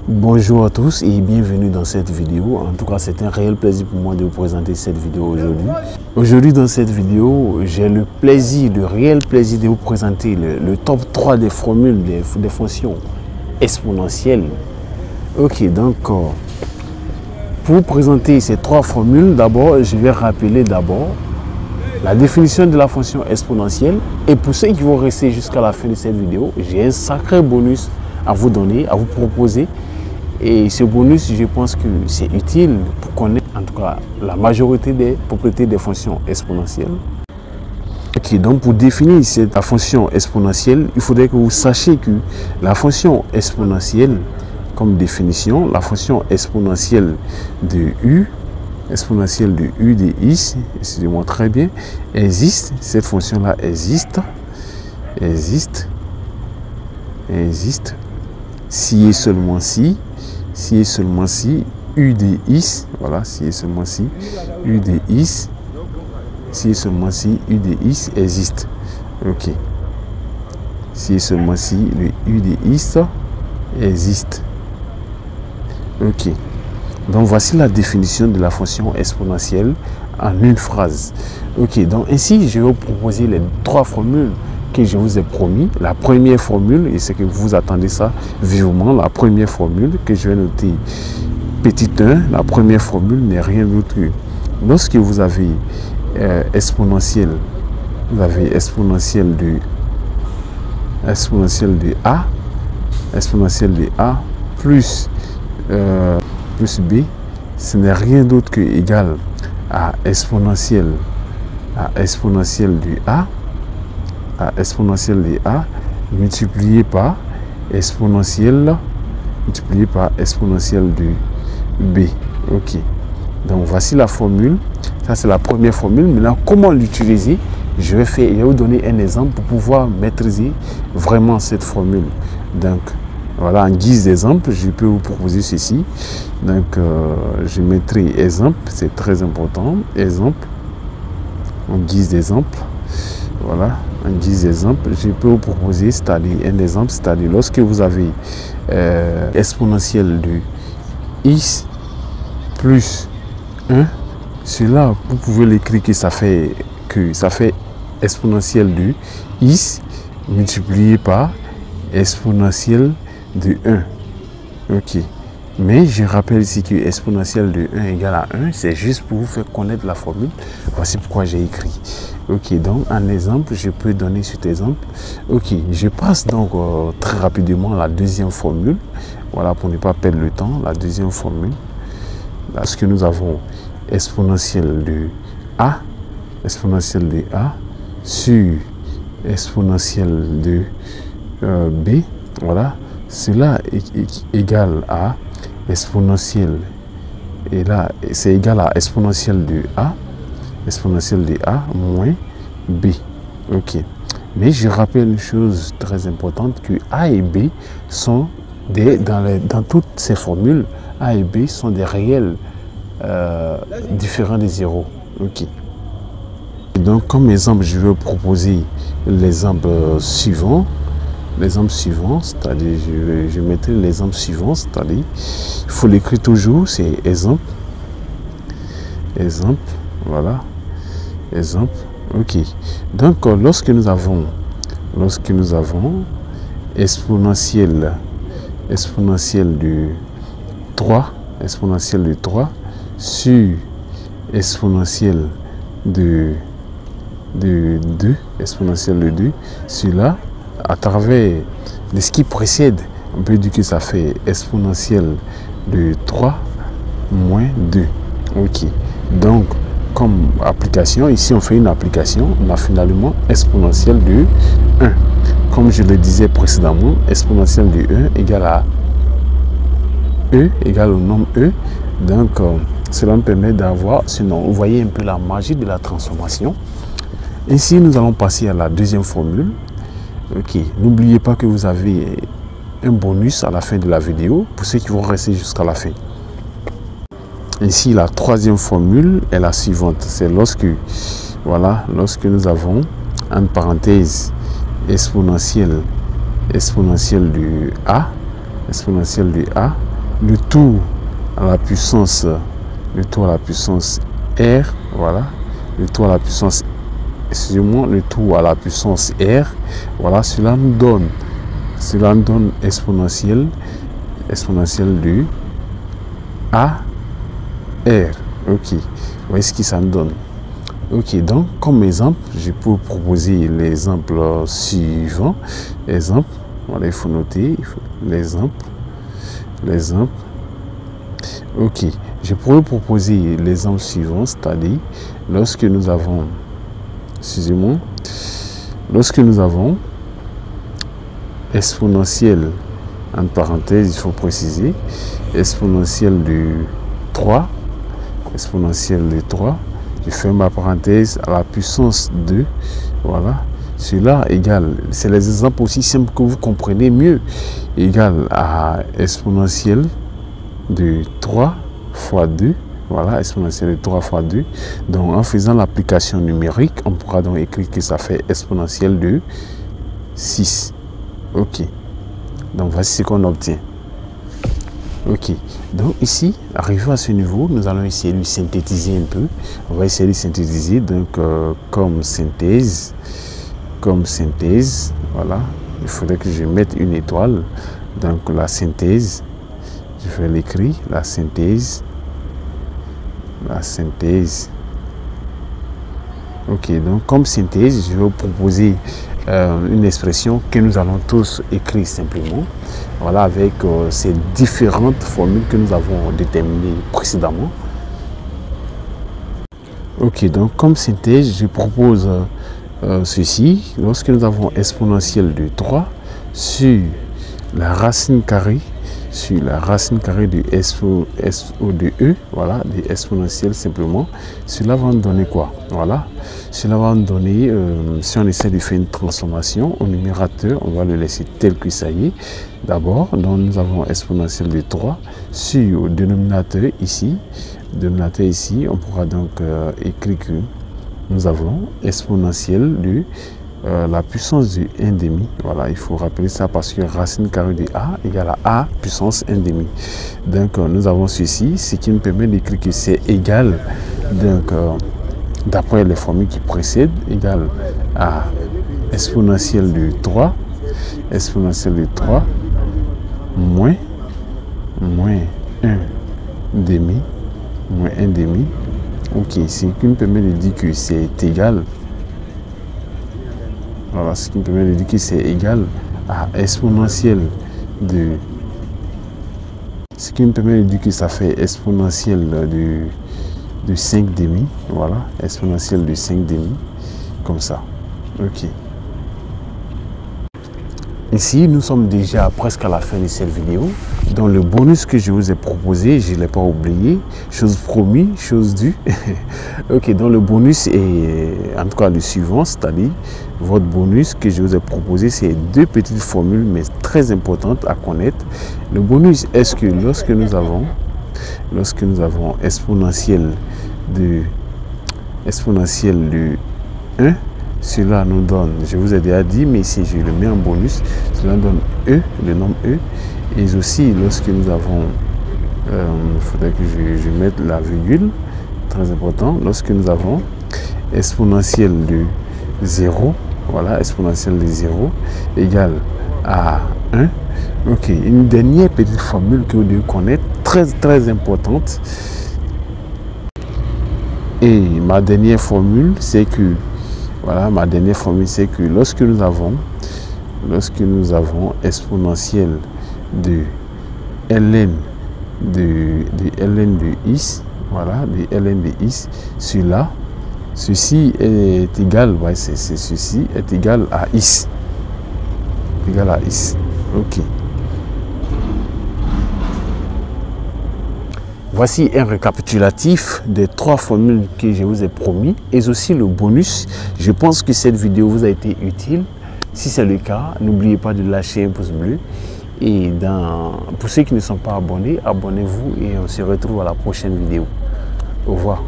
Bonjour à tous et bienvenue dans cette vidéo. En tout cas, c'est un réel plaisir pour moi de vous présenter cette vidéo aujourd'hui. Aujourd'hui, dans cette vidéo, j'ai le réel plaisir de vous présenter le top 3 des formules des fonctions exponentielles. Ok, donc, pour vous présenter ces trois formules, d'abord, je vais rappeler la définition de la fonction exponentielle. Et pour ceux qui vont rester jusqu'à la fin de cette vidéo, j'ai un sacré bonus à vous donner, à vous proposer. Et ce bonus, je pense que c'est utile pour connaître en tout cas la majorité des propriétés des fonctions exponentielles. Ok, donc pour définir la fonction exponentielle, il faudrait que vous sachiez que la fonction exponentielle, comme définition, la fonction exponentielle de u de x, excusez-moi très bien, existe, cette fonction-là existe, si et seulement si u de x, voilà, si et seulement si u de x, existe. Ok. Si et seulement si le u de x existe. Ok. Donc voici la définition de la fonction exponentielle en une phrase. Ok. Donc ainsi, je vais vous proposer les trois formules que je vous ai promis. La première formule, et c'est que vous attendez ça vivement, la première formule que je vais noter petit 1, la première formule n'est rien d'autre que lorsque vous avez exponentielle de a plus b, ce n'est rien d'autre que égal à exponentielle de a multiplié par exponentielle de b. Ok, donc voici la formule. Ça, c'est la première formule. Maintenant, comment l'utiliser? Je vais vous donner un exemple pour pouvoir maîtriser vraiment cette formule. Donc voilà, en guise d'exemple, je peux vous proposer ceci. Donc je mettrai exemple, c'est très important. Exemple, en guise d'exemple. Voilà, en guise d'exemple, je peux vous proposer un exemple, c'est-à-dire lorsque vous avez exponentielle de x plus 1, cela, vous pouvez l'écrire que ça fait exponentielle de x multiplié par exponentielle de 1. Ok. Mais je rappelle ici que exponentielle de 1 égale à 1, c'est juste pour vous faire connaître la formule. Voici pourquoi j'ai écrit. Ok, donc un exemple, je peux donner cet exemple. Ok, je passe donc très rapidement à la deuxième formule. Voilà, pour ne pas perdre le temps, la deuxième formule. Lorsque nous avons exponentielle de a sur exponentielle de b, voilà, cela est égal à exponentielle, et là c'est égal à exponentielle de a moins b. Ok, mais je rappelle une chose très importante, que a et b sont dans toutes ces formules, a et b sont des réels différents des zéros. Ok. Donc comme exemple, je vais vous proposer l'exemple suivant. C'est-à-dire je mettrai l'exemple suivant, c'est-à-dire il faut l'écrire toujours, c'est exemple, voilà, exemple. Ok. Donc lorsque nous avons exponentielle de 3 sur exponentielle de 2, cela à travers ce qui précède, on peut dire que ça fait exponentielle de 3 moins 2. Ok, donc comme application, ici on fait une application, on a finalement exponentielle de 1. Comme je le disais précédemment, exponentielle de 1 égale à e, égale au nombre e. Donc cela me permet d'avoir ce nom. Vous voyez un peu la magie de la transformation. Ici nous allons passer à la deuxième formule. Ok, n'oubliez pas que vous avez un bonus à la fin de la vidéo pour ceux qui vont rester jusqu'à la fin. Ici, la troisième formule est la suivante. C'est lorsque nous avons entre parenthèses exponentielle de a le tout à la puissance R, voilà, le tout à la puissance, excusez-moi, le tout à la puissance R, voilà, cela nous donne exponentielle de A R. Ok, vous voyez ce que ça nous donne. Ok, donc comme exemple, je peux proposer l'exemple suivant. Exemple, voilà, il faut noter l'exemple. Ok, je pourrais proposer l'exemple suivant, c'est-à-dire lorsque nous avons, excusez-moi, lorsque nous avons exponentielle, entre parenthèses, il faut préciser, exponentielle de 3, je ferme ma parenthèse à la puissance 2, voilà, cela égale, c'est les exemples aussi simples que vous comprenez mieux, égale à exponentielle de 3 fois 2, voilà, exponentielle de 3 fois 2, donc en faisant l'application numérique, on pourra donc écrire que ça fait exponentielle de 6, ok, donc voici ce qu'on obtient. Ok, donc ici, arrivé à ce niveau, nous allons essayer de synthétiser un peu. On va essayer de synthétiser, donc comme synthèse, voilà, il faudrait que je mette une étoile. Donc la synthèse, je vais l'écrire, la synthèse. Ok, donc comme synthèse, je vais vous proposer une expression que nous allons tous écrire simplement. Voilà, avec ces différentes formules que nous avons déterminées précédemment. Ok, donc comme synthèse, je propose ceci. Lorsque nous avons exponentielle de 3 sur la racine carrée de SO de E, voilà, de exponentielle simplement, cela va nous donner quoi? Voilà, cela va nous donner, si on essaie de faire une transformation au numérateur, on va le laisser tel que ça y est. D'abord, donc nous avons exponentielle de 3 sur le dénominateur ici, on pourra donc écrire que nous avons exponentielle de la puissance du 1,5. Voilà, il faut rappeler ça parce que racine carrée de A égale à A puissance 1,5. Donc nous avons ceci, ce qui nous permet d'écrire que c'est égal, donc d'après les formules qui précèdent, égal à exponentielle de 3 moins 1,5. Ok, ce qui me permet de dire que c'est égal. Voilà, ce qui me permet de dire que c'est égal à exponentielle de... Ce qui me permet de dire que ça fait exponentielle de 5,5. Voilà, exponentielle de 5,5. Comme ça. Ok. Ici, nous sommes déjà presque à la fin de cette vidéo. Dans le bonus que je vous ai proposé, je ne l'ai pas oublié. Chose promise, chose due. Ok, dans le bonus, et en tout cas le suivant, c'est-à-dire votre bonus que je vous ai proposé, c'est deux petites formules, mais très importantes à connaître. Le bonus, est-ce que lorsque nous avons exponentielle de 1, cela nous donne, je vous ai déjà dit, mais si je le mets en bonus, cela donne E, le nombre E. Et aussi, lorsque nous avons, il faudrait que je mette la virgule, très important, lorsque nous avons exponentielle de 0, voilà, exponentielle de 0 égale à 1. Ok, une dernière petite formule que vous devez connaître, très importante. Et ma dernière formule, c'est que lorsque nous avons exponentielle de ln de x, voilà, de ln de x, ceci est égal, ouais, ceci est égal à x. Ok. Voici un récapitulatif des 3 formules que je vous ai promis et aussi le bonus. Je pense que cette vidéo vous a été utile. Si c'est le cas, n'oubliez pas de lâcher un pouce bleu. Et pour ceux qui ne sont pas abonnés, abonnez-vous et on se retrouve à la prochaine vidéo. Au revoir.